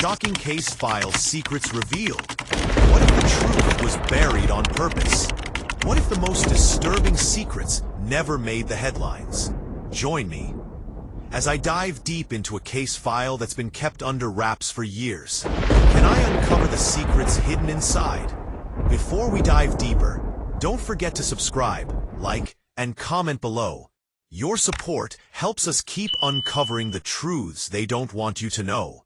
Shocking case file secrets revealed. What if the truth was buried on purpose? What if the most disturbing secrets never made the headlines? Join me as I dive deep into a case file that's been kept under wraps for years. Can I uncover the secrets hidden inside? Before we dive deeper, don't forget to subscribe, like, and comment below. Your support helps us keep uncovering the truths they don't want you to know.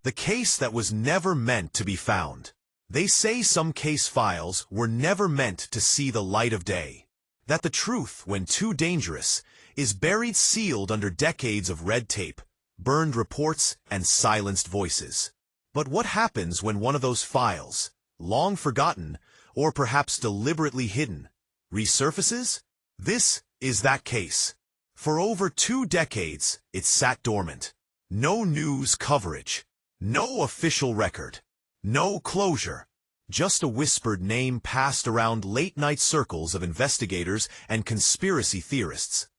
The case that was never meant to be found. They say some case files were never meant to see the light of day. That the truth, when too dangerous, is buried sealed under decades of red tape, burned reports, and silenced voices. But what happens when one of those files, long forgotten, or perhaps deliberately hidden, resurfaces? This is that case. For over 2 decades, it sat dormant. No news coverage. No official record. No closure. Just a whispered name passed around late-night circles of investigators and conspiracy theorists.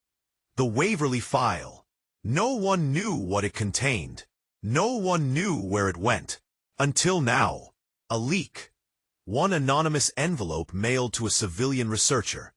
The Waverly File. No one knew what it contained. No one knew where it went. Until now. A leak. One anonymous envelope mailed to a civilian researcher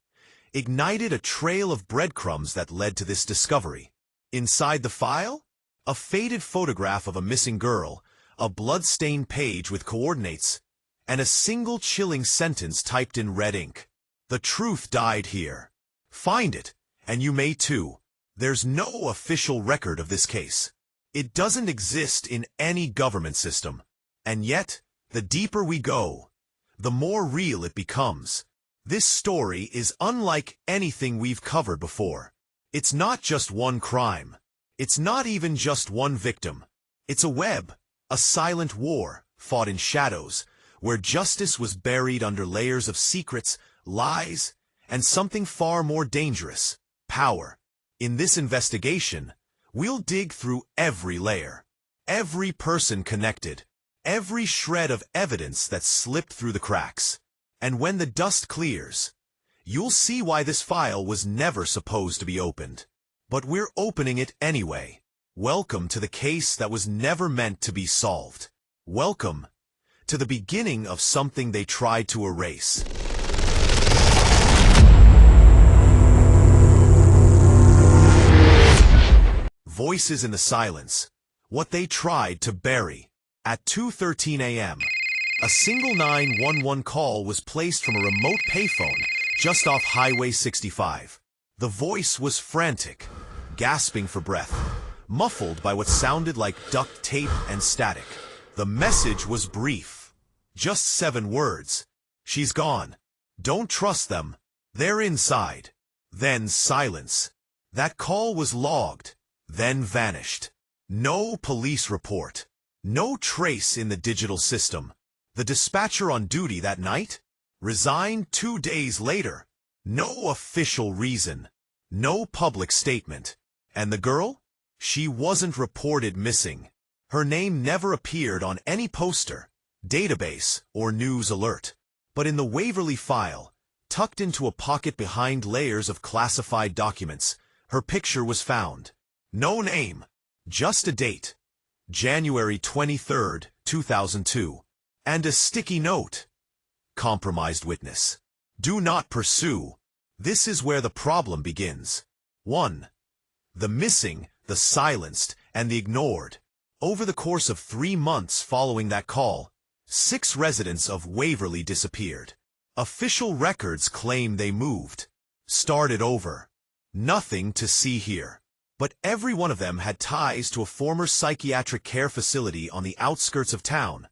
ignited a trail of breadcrumbs that led to this discovery. Inside the file? A faded photograph of a missing girl, a blood-stained page with coordinates, and a single chilling sentence typed in red ink. The truth died here. Find it, and you may too. There's no official record of this case. It doesn't exist in any government system. And yet, the deeper we go, the more real it becomes. This story is unlike anything we've covered before. It's not just one crime. It's not even just one victim. It's a web. A silent war, fought in shadows, where justice was buried under layers of secrets, lies, and something far more dangerous, power. In this investigation, we'll dig through every layer, every person connected, every shred of evidence that slipped through the cracks. And when the dust clears, you'll see why this file was never supposed to be opened. But we're opening it anyway. Welcome to the case that was never meant to be solved. Welcome to the beginning of something they tried to erase. Voices in the silence. What they tried to bury. At 2:13 a.m., a single 911 call was placed from a remote payphone just off Highway 65. The voice was frantic, gasping for breath, muffled by what sounded like duct tape and static. The message was brief. Just 7 words. She's gone. Don't trust them. They're inside. Then silence. That call was logged, then vanished. No police report. No trace in the digital system. The dispatcher on duty that night resigned 2 days later. No official reason. No public statement. And the girl? She wasn't reported missing. Her name never appeared on any poster, database, or news alert. But in the Waverly file, tucked into a pocket behind layers of classified documents, her picture was found. No name, just a date. January 23, 2002. And a sticky note. Compromised witness. Do not pursue. This is where the problem begins. 1. The missing, the silenced, and the ignored. Over the course of 3 months following that call, 6 residents of Waverly disappeared. Official records claim they moved. Started over. Nothing to see here. But every one of them had ties to a former psychiatric care facility on the outskirts of town.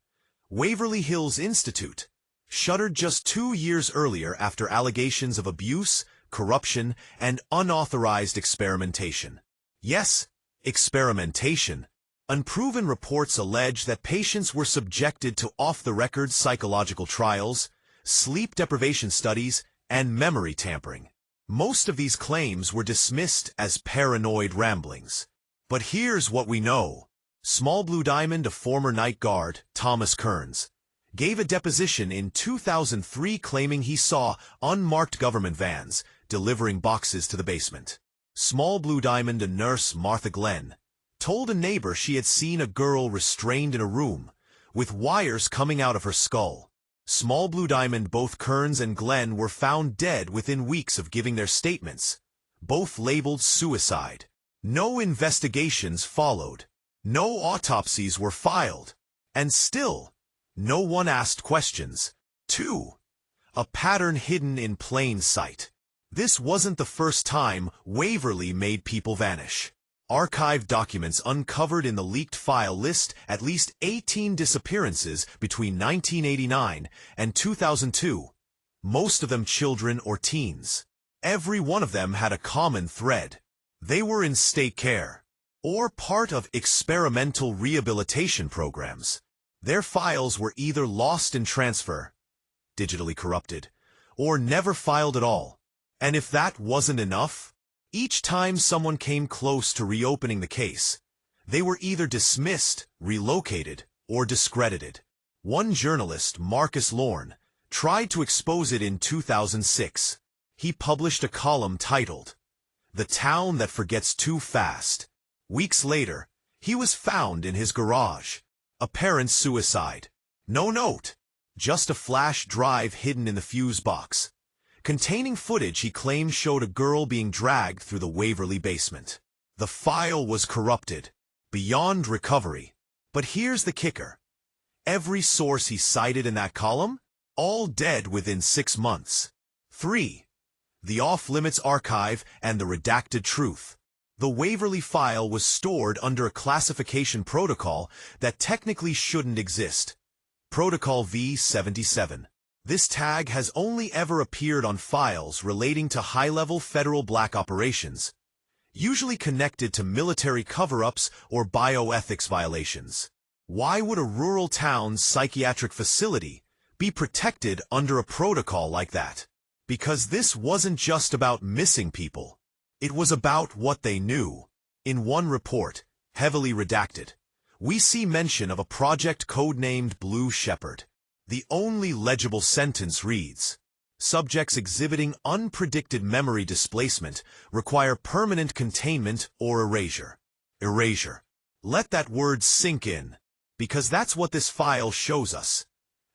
Waverly Hills Institute, shuttered just 2 years earlier after allegations of abuse, corruption, and unauthorized experimentation. Yes, experimentation. Unproven reports allege that patients were subjected to off-the-record psychological trials, sleep deprivation studies, and memory tampering. Most of these claims were dismissed as paranoid ramblings. But here's what we know. Small Blue Diamond, a former night guard, Thomas Kearns, gave a deposition in 2003 claiming he saw unmarked government vans delivering boxes to the basement. Small Blue Diamond, a nurse, Martha Glenn, told a neighbor she had seen a girl restrained in a room, with wires coming out of her skull. Small Blue Diamond, both Kearns and Glenn were found dead within weeks of giving their statements, both labeled suicide. No investigations followed. No autopsies were filed. And still, no one asked questions. 2. A pattern hidden in plain sight. This wasn't the first time Waverly made people vanish. Archived documents uncovered in the leaked file list at least 18 disappearances between 1989 and 2002, most of them children or teens. Every one of them had a common thread. They were in state care, or part of experimental rehabilitation programs. Their files were either lost in transfer, digitally corrupted, or never filed at all. And if that wasn't enough, each time someone came close to reopening the case, they were either dismissed, relocated, or discredited. One journalist, Marcus Lorne, tried to expose it in 2006. He published a column titled, "The Town That Forgets Too Fast." Weeks later, he was found in his garage. Apparent suicide. No note, just a flash drive hidden in the fuse box, containing footage he claimed showed a girl being dragged through the Waverly basement. The file was corrupted, beyond recovery. But here's the kicker. Every source he cited in that column, all dead within 6 months. 3. The Off-Limits Archive and the Redacted Truth. The Waverly file was stored under a classification protocol that technically shouldn't exist. Protocol V77. This tag has only ever appeared on files relating to high-level federal black operations, usually connected to military cover-ups or bioethics violations. Why would a rural town's psychiatric facility be protected under a protocol like that? Because this wasn't just about missing people. It was about what they knew. In one report, heavily redacted, we see mention of a project codenamed Blue Shepherd. The only legible sentence reads, "Subjects exhibiting unpredicted memory displacement require permanent containment or erasure." Erasure. Let that word sink in, because that's what this file shows us.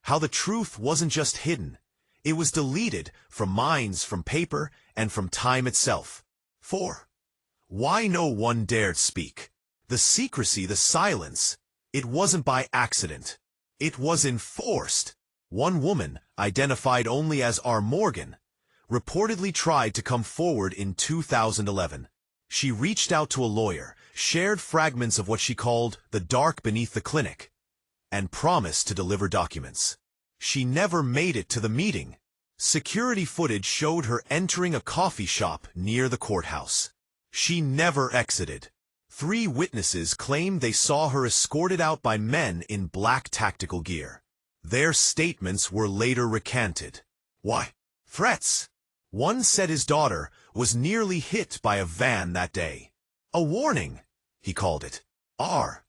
How the truth wasn't just hidden, it was deleted from minds, from paper, and from time itself. 4. Why no one dared speak? The secrecy, the silence, it wasn't by accident. It was enforced. One woman, identified only as R. Morgan, reportedly tried to come forward in 2011. She reached out to a lawyer, shared fragments of what she called the dark beneath the clinic, and promised to deliver documents. She never made it to the meeting. Security footage showed her entering a coffee shop near the courthouse. She never exited. 3 witnesses claimed they saw her escorted out by men in black tactical gear. Their statements were later recanted. Why? Threats. One said his daughter was nearly hit by a van that day. A warning, he called it. R.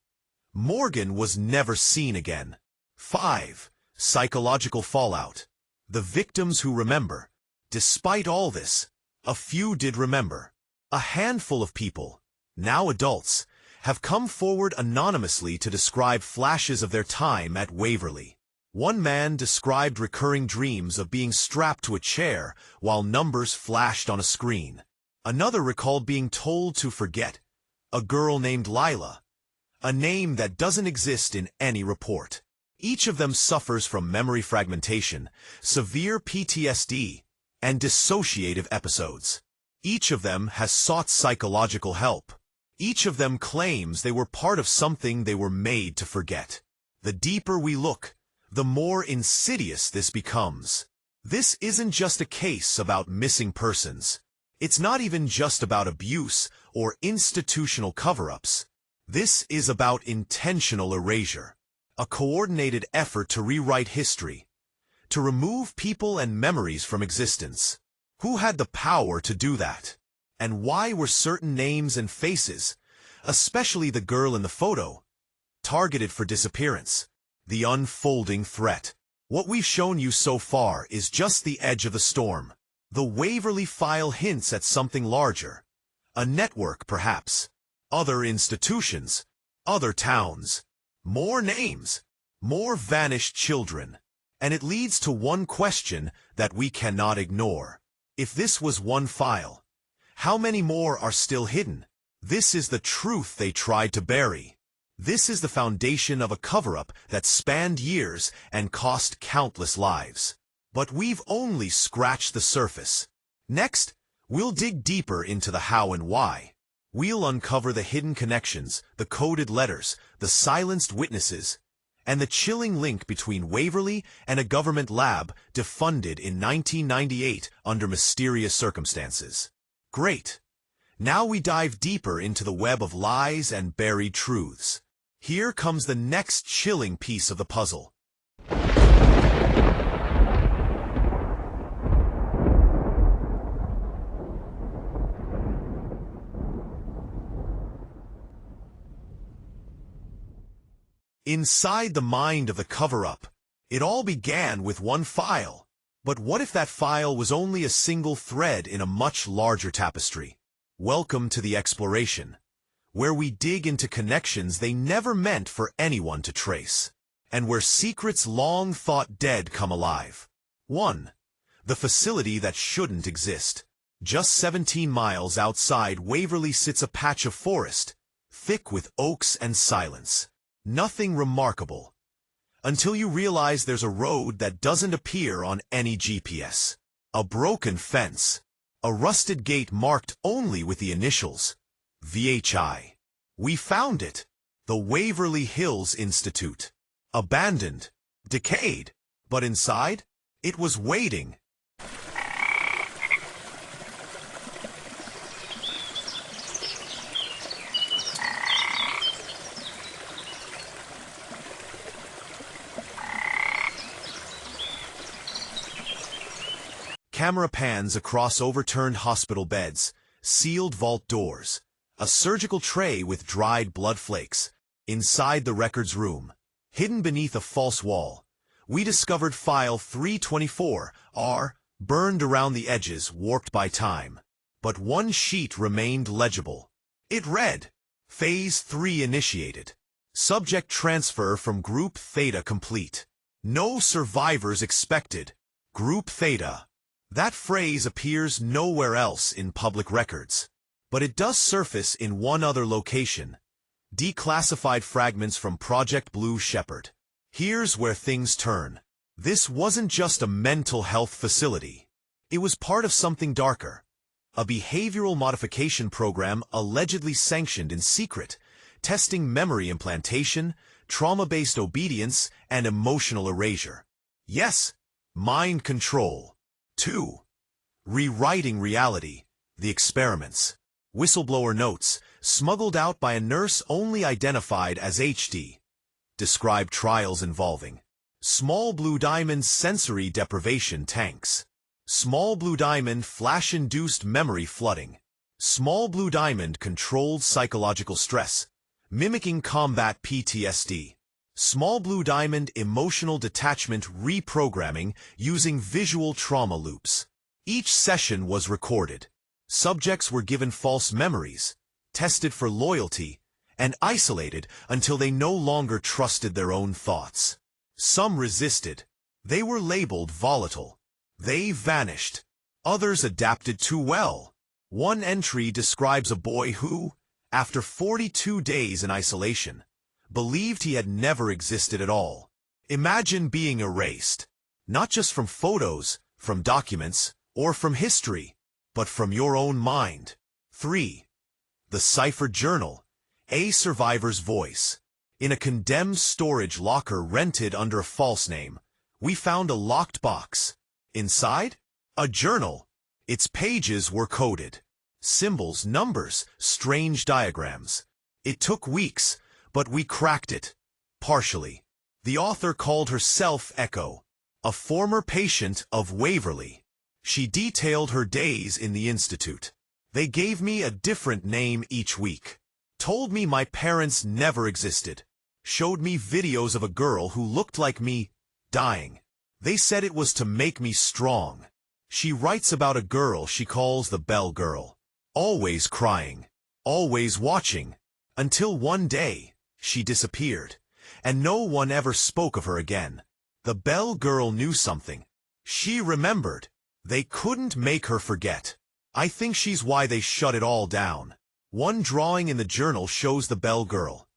Morgan was never seen again. 5. Psychological fallout. The victims who remember. Despite all this, a few did remember. A handful of people, now adults, have come forward anonymously to describe flashes of their time at Waverly. One man described recurring dreams of being strapped to a chair while numbers flashed on a screen. Another recalled being told to forget a girl named Lila, a name that doesn't exist in any report. Each of them suffers from memory fragmentation, severe PTSD, and dissociative episodes. Each of them has sought psychological help. Each of them claims they were part of something they were made to forget. The deeper we look, the more insidious this becomes. This isn't just a case about missing persons. It's not even just about abuse or institutional cover-ups. This is about intentional erasure, a coordinated effort to rewrite history, to remove people and memories from existence. Who had the power to do that? And why were certain names and faces, especially the girl in the photo, targeted for disappearance? The unfolding threat. What we've shown you so far is just the edge of the storm. The Waverly file hints at something larger, A network, perhaps. Other institutions. Other towns. More names. More vanished children. And it leads to one question that we cannot ignore. If this was one file, how many more are still hidden? This is the truth they tried to bury. This is the foundation of a cover-up that spanned years and cost countless lives. But we've only scratched the surface. Next, we'll dig deeper into the how and why. We'll uncover the hidden connections, the coded letters, the silenced witnesses, and the chilling link between Waverly and a government lab defunded in 1998 under mysterious circumstances. Great! Now we dive deeper into the web of lies and buried truths. Here comes the next chilling piece of the puzzle. Inside the mind of the cover-up, it all began with one file. But what if that file was only a single thread in a much larger tapestry? Welcome to the exploration, where we dig into connections they never meant for anyone to trace, and where secrets long thought dead come alive. 1. The facility that shouldn't exist. Just 17 miles outside Waverly sits a patch of forest, thick with oaks and silence. Nothing remarkable, until you realize there's a road that doesn't appear on any GPS. A broken fence. A rusted gate marked only with the initials, VHI. We found it. The Waverly Hills Institute. Abandoned. Decayed. But inside, it was waiting. Camera pans across overturned hospital beds, sealed vault doors, a surgical tray with dried blood flakes. Inside the records room, hidden beneath a false wall, we discovered file 324R, burned around the edges, warped by time. But one sheet remained legible. It read, Phase 3 initiated. Subject transfer from Group Theta complete. No survivors expected. Group Theta. That phrase appears nowhere else in public records. But it does surface in one other location. Declassified fragments from Project Blue Shepherd. Here's where things turn. This wasn't just a mental health facility. It was part of something darker. A behavioral modification program allegedly sanctioned in secret, testing memory implantation, trauma-based obedience, and emotional erasure. Yes, mind control. 2. Rewriting reality. The experiments. Whistleblower notes, smuggled out by a nurse only identified as HD. Describe trials involving small blue diamond sensory deprivation tanks. Small blue diamond flash-induced memory flooding. Small blue diamond controlled psychological stress, mimicking combat PTSD. Small blue diamond emotional detachment reprogramming using visual trauma loops. Each session was recorded. Subjects were given false memories, tested for loyalty, and isolated until they no longer trusted their own thoughts. Some resisted. They were labeled volatile. They vanished. Others adapted too well. One entry describes a boy who, after 42 days in isolation, believed he had never existed at all. Imagine being erased, not just from photos, from documents, or from history, but from your own mind. 3. The ciphered journal, a survivor's voice. In a condemned storage locker rented under a false name, we found a locked box. Inside, a journal. Its pages were coded. Symbols, numbers, strange diagrams. It took weeks, but we cracked it. Partially. The author called herself Echo, a former patient of Waverly. She detailed her days in the institute. They gave me a different name each week. Told me my parents never existed. Showed me videos of a girl who looked like me, dying. They said it was to make me strong. She writes about a girl she calls the Bell Girl. always crying, always watching, until one day, she disappeared, and no one ever spoke of her again. The Bell girl knew something. She remembered. They couldn't make her forget. I think she's why they shut it all down. One drawing in the journal shows the Bell girl.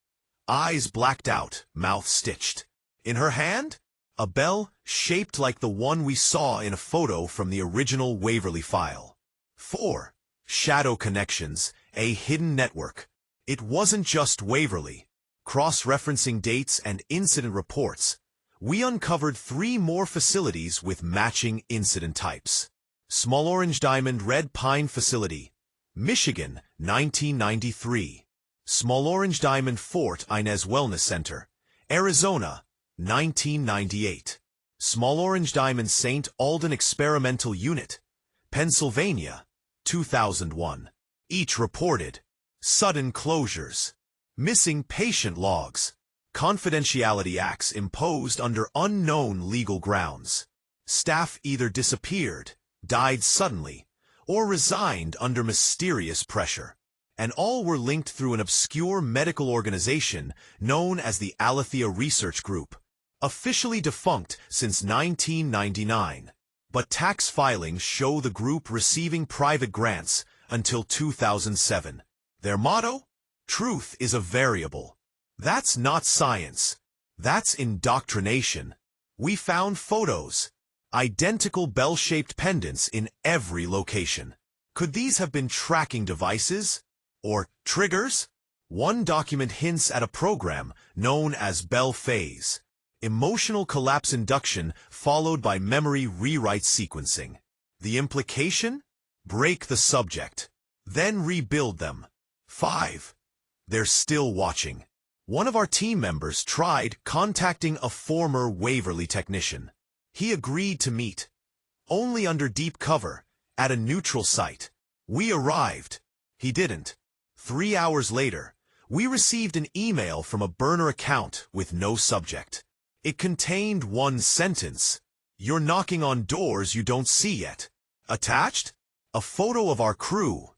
Eyes blacked out, mouth stitched. In her hand, a bell shaped like the one we saw in a photo from the original Waverly file. 4. Shadow connections, a hidden network. It wasn't just Waverly. Cross-referencing dates and incident reports, we uncovered 3 more facilities with matching incident types. Small Orange Diamond Red Pine Facility, Michigan, 1993. Small Orange Diamond Fort Inez Wellness Center, Arizona, 1998. Small Orange Diamond St. Alden Experimental Unit, Pennsylvania, 2001. Each reported sudden closures, missing patient logs, confidentiality acts imposed under unknown legal grounds. Staff either disappeared, died suddenly, or resigned under mysterious pressure. And all were linked through an obscure medical organization known as the Alethea Research Group, officially defunct since 1999. But tax filings show the group receiving private grants until 2007. Their motto? Truth is a variable. That's not science. That's indoctrination. We found photos, identical bell-shaped pendants in every location. Could these have been tracking devices? Or triggers? One document hints at a program known as Bell Phase, emotional collapse induction followed by memory rewrite sequencing. The implication? Break the subject, then rebuild them. 5. They're still watching. One of our team members tried contacting a former Waverly technician. He agreed to meet, only under deep cover, at a neutral site. We arrived. He didn't. 3 hours later, we received an email from a burner account with no subject. It contained one sentence: "You're knocking on doors you don't see yet." Attached? A photo of our crew,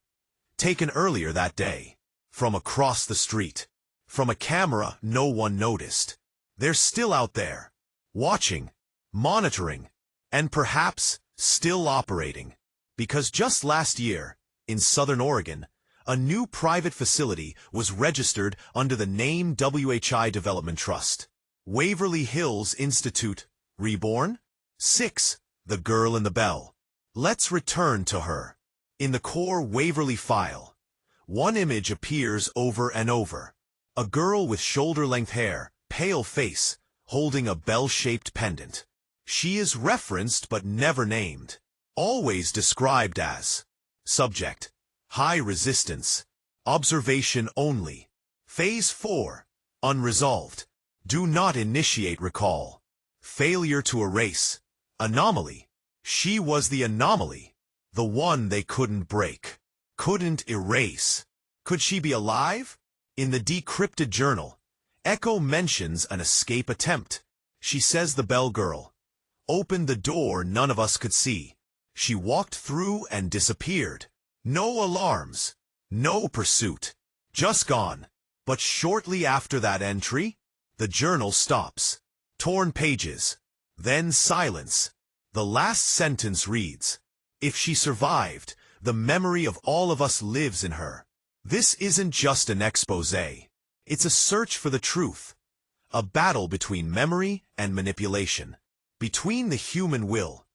taken earlier that day, from across the street, from a camera no one noticed. They're still out there, watching, monitoring, and perhaps still operating. Because just last year, in Southern Oregon, a new private facility was registered under the name WHI Development Trust. Waverly Hills Institute, Reborn? 6. The Girl in the Bell. Let's return to her. In the core Waverly file, one image appears over and over. A girl with shoulder-length hair, pale face, holding a bell-shaped pendant. She is referenced but never named. Always described as subject, high resistance, observation only. Phase 4, unresolved. Do not initiate recall. Failure to erase. Anomaly. She was the anomaly. The one they couldn't break. Couldn't erase. Could she be alive? In the decrypted journal, Echo mentions an escape attempt. She says the Bell girl opened the door none of us could see. She walked through and disappeared. No alarms. No pursuit. Just gone. But shortly after that entry, the journal stops. Torn pages. Then silence. The last sentence reads, "If she survived, the memory of all of us lives in her." This isn't just an exposé. It's a search for the truth. A battle between memory and manipulation. Between the human will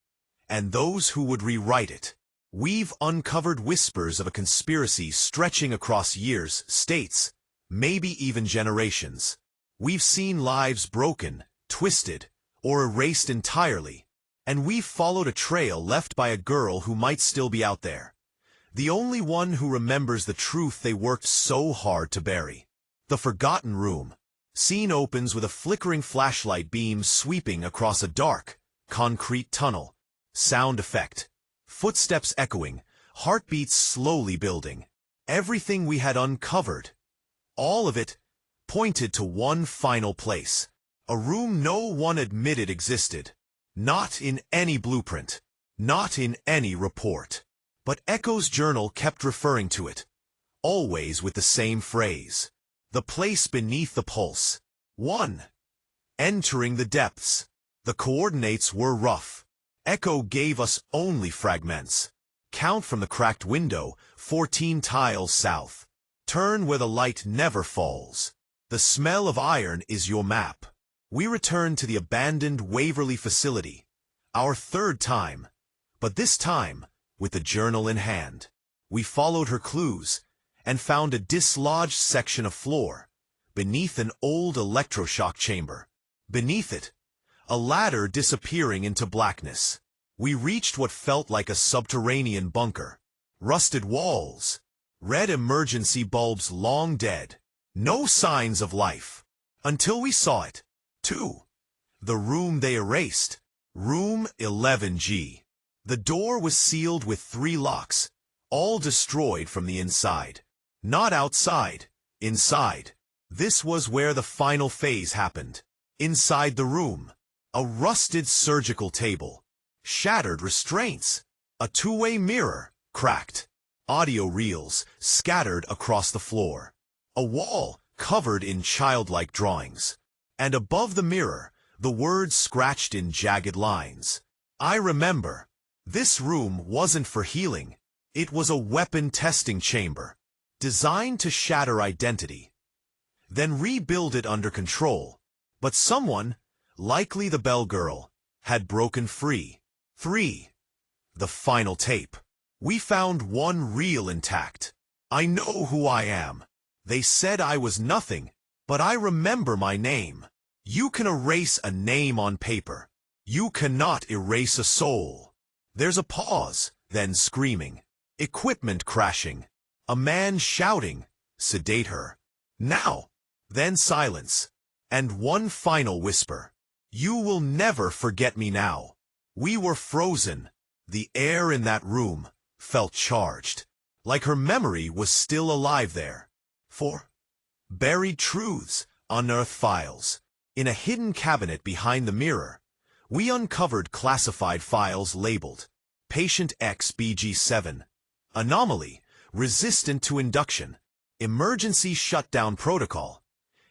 and those who would rewrite it. We've uncovered whispers of a conspiracy stretching across years, states, maybe even generations. We've seen lives broken, twisted, or erased entirely. And we've followed a trail left by a girl who might still be out there. The only one who remembers the truth they worked so hard to bury. The Forgotten Room. Scene opens with a flickering flashlight beam sweeping across a dark, concrete tunnel. Sound effect. Footsteps echoing, heartbeats slowly building. Everything we had uncovered, all of it, pointed to one final place. A room no one admitted existed. Not in any blueprint. Not in any report. But Echo's journal kept referring to it, always with the same phrase. The place beneath the pulse. 1. Entering the depths. The coordinates were rough. Echo gave us only fragments. Count from the cracked window, 14 tiles south. Turn where the light never falls. The smell of iron is your map. We returned to the abandoned Waverly facility, our third time, but this time with the journal in hand. We followed her clues and found a dislodged section of floor, beneath an old electroshock chamber. Beneath it, a ladder disappearing into blackness. We reached what felt like a subterranean bunker. Rusted walls, red emergency bulbs long dead, no signs of life. Until we saw it. 2. The room they erased. Room 11G. The door was sealed with 3 locks, all destroyed from the inside. Not outside, inside. This was where the final phase happened. Inside the room, a rusted surgical table, shattered restraints, a two-way mirror, cracked, audio reels scattered across the floor, a wall covered in childlike drawings, and above the mirror, the words scratched in jagged lines. I remember. This room wasn't for healing. It was a weapon testing chamber, designed to shatter identity, then rebuild it under control. But someone, likely the Bell girl, had broken free. 3. The final tape. We found one reel intact. I know who I am. They said I was nothing, but I remember my name. You can erase a name on paper. You cannot erase a soul. There's a pause, then screaming. Equipment crashing. A man shouting, sedate her. Now. Then silence. And one final whisper. You will never forget me now. We were frozen. The air in that room felt charged, like her memory was still alive there. 4. Buried truths, unearthed files. In a hidden cabinet behind the mirror, we uncovered classified files labeled Patient XBG7, Anomaly, Resistant to Induction, Emergency Shutdown Protocol,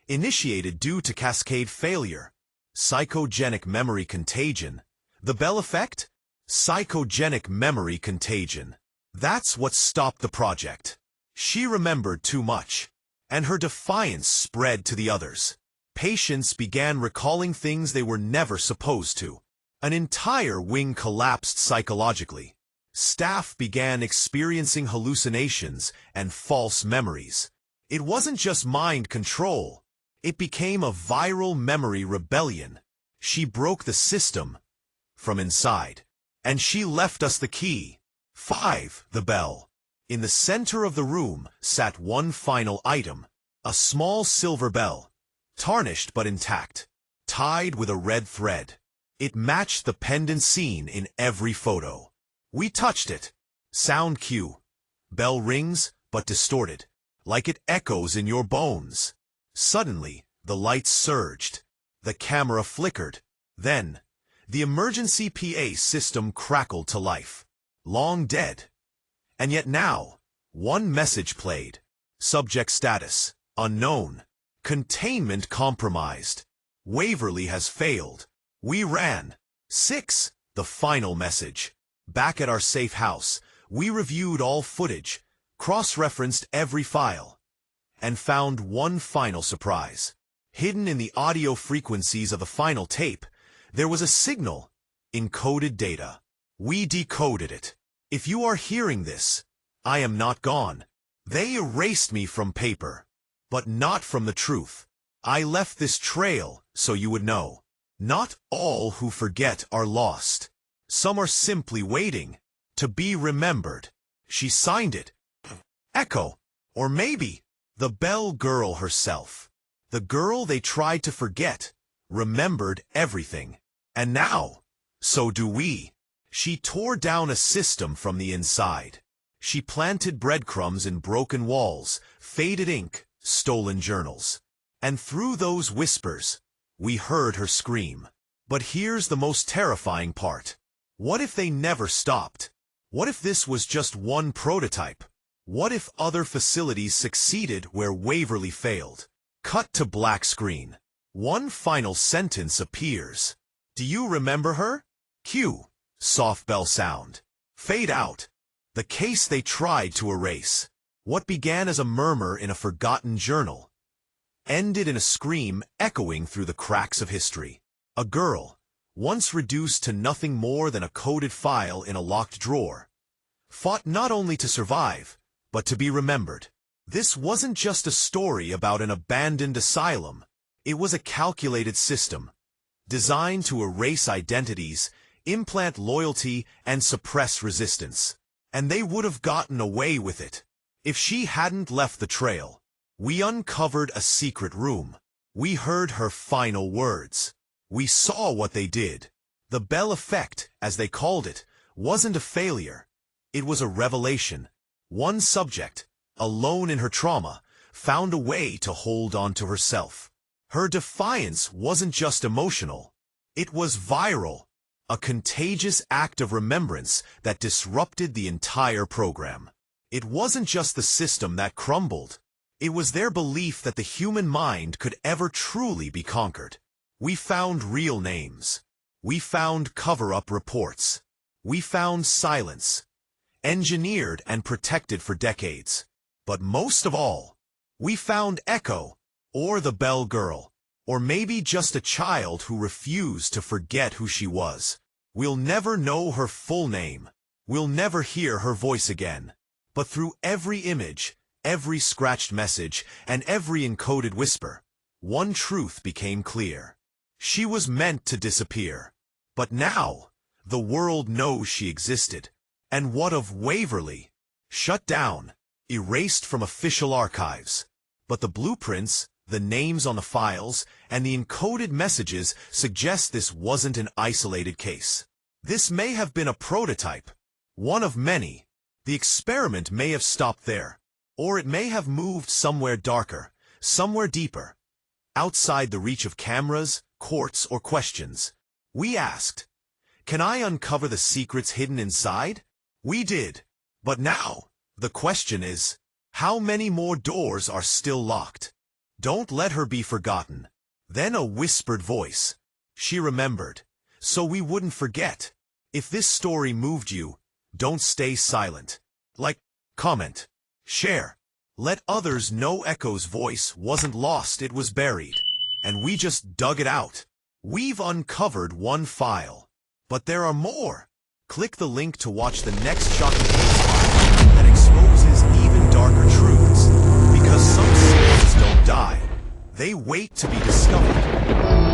Initiated due to cascade failure, Psychogenic Memory Contagion. The Bell Effect? Psychogenic Memory Contagion. That's what stopped the project. She remembered too much, and her defiance spread to the others. Patients began recalling things they were never supposed to. An entire wing collapsed psychologically. Staff began experiencing hallucinations and false memories. It wasn't just mind control. It became a viral memory rebellion. She broke the system from inside, and she left us the key. 5. The bell. In the center of the room sat one final item, a small silver bell, tarnished but intact, tied with a red thread. It matched the pendant seen in every photo. We touched it. Sound cue. Bell rings, but distorted, like it echoes in your bones. Suddenly, the lights surged. The camera flickered. Then, the emergency PA system crackled to life. Long dead. And yet now, one message played. Subject status, unknown. Containment compromised. Waverly has failed. We ran. 6. The final message. Back at our safe house, we reviewed all footage, cross-referenced every file, and found one final surprise. Hidden in the audio frequencies of the final tape, there was a signal, encoded data. We decoded it. If you are hearing this, I am not gone. They erased me from paper, but not from the truth. I left this trail so you would know. Not all who forget are lost. Some are simply waiting to be remembered. She signed it. Echo. Or maybe the Bell girl herself. The girl they tried to forget remembered everything. And now, so do we. She tore down a system from the inside. She planted breadcrumbs in broken walls, faded ink, stolen journals. And through those whispers, we heard her scream. But here's the most terrifying part. What if they never stopped? What if this was just one prototype? What if other facilities succeeded where Waverly failed? Cut to black screen. One final sentence appears. Do you remember her? Cue. Soft bell sound. Fade out. The case they tried to erase. What began as a murmur in a forgotten journal ended in a scream echoing through the cracks of history. A girl, once reduced to nothing more than a coded file in a locked drawer, fought not only to survive, but to be remembered. This wasn't just a story about an abandoned asylum. It was a calculated system, designed to erase identities, implant loyalty, and suppress resistance. And they would have gotten away with it if she hadn't left the trail. We uncovered a secret room. We heard her final words. We saw what they did. The Bell effect, as they called it, wasn't a failure. It was a revelation. One subject, alone in her trauma, found a way to hold on to herself. Her defiance wasn't just emotional. It was viral, a contagious act of remembrance that disrupted the entire program. It wasn't just the system that crumbled. It was their belief that the human mind could ever truly be conquered. We found real names. We found cover-up reports. We found silence, engineered and protected for decades. But most of all, we found Echo, or the Bell Girl, or maybe just a child who refused to forget who she was. We'll never know her full name. We'll never hear her voice again. But through every image, every scratched message, and every encoded whisper, one truth became clear. She was meant to disappear. But now, the world knows she existed. And what of Waverly? Shut down, erased from official archives. But the blueprints, the names on the files, and the encoded messages suggest this wasn't an isolated case. This may have been a prototype, one of many. The experiment may have stopped there, or it may have moved somewhere darker, somewhere deeper, outside the reach of cameras, courts, or questions. We asked, can I uncover the secrets hidden inside? We did. But now, the question is, how many more doors are still locked? Don't let her be forgotten. Then a whispered voice. She remembered, so we wouldn't forget. If this story moved you, don't stay silent. Like, comment, share. Let others know Echo's voice wasn't lost, it was buried. And we just dug it out. We've uncovered one file. But there are more. Click the link to watch the next shocking case file that exposes even darker truths. Because some secrets don't die. They wait to be discovered.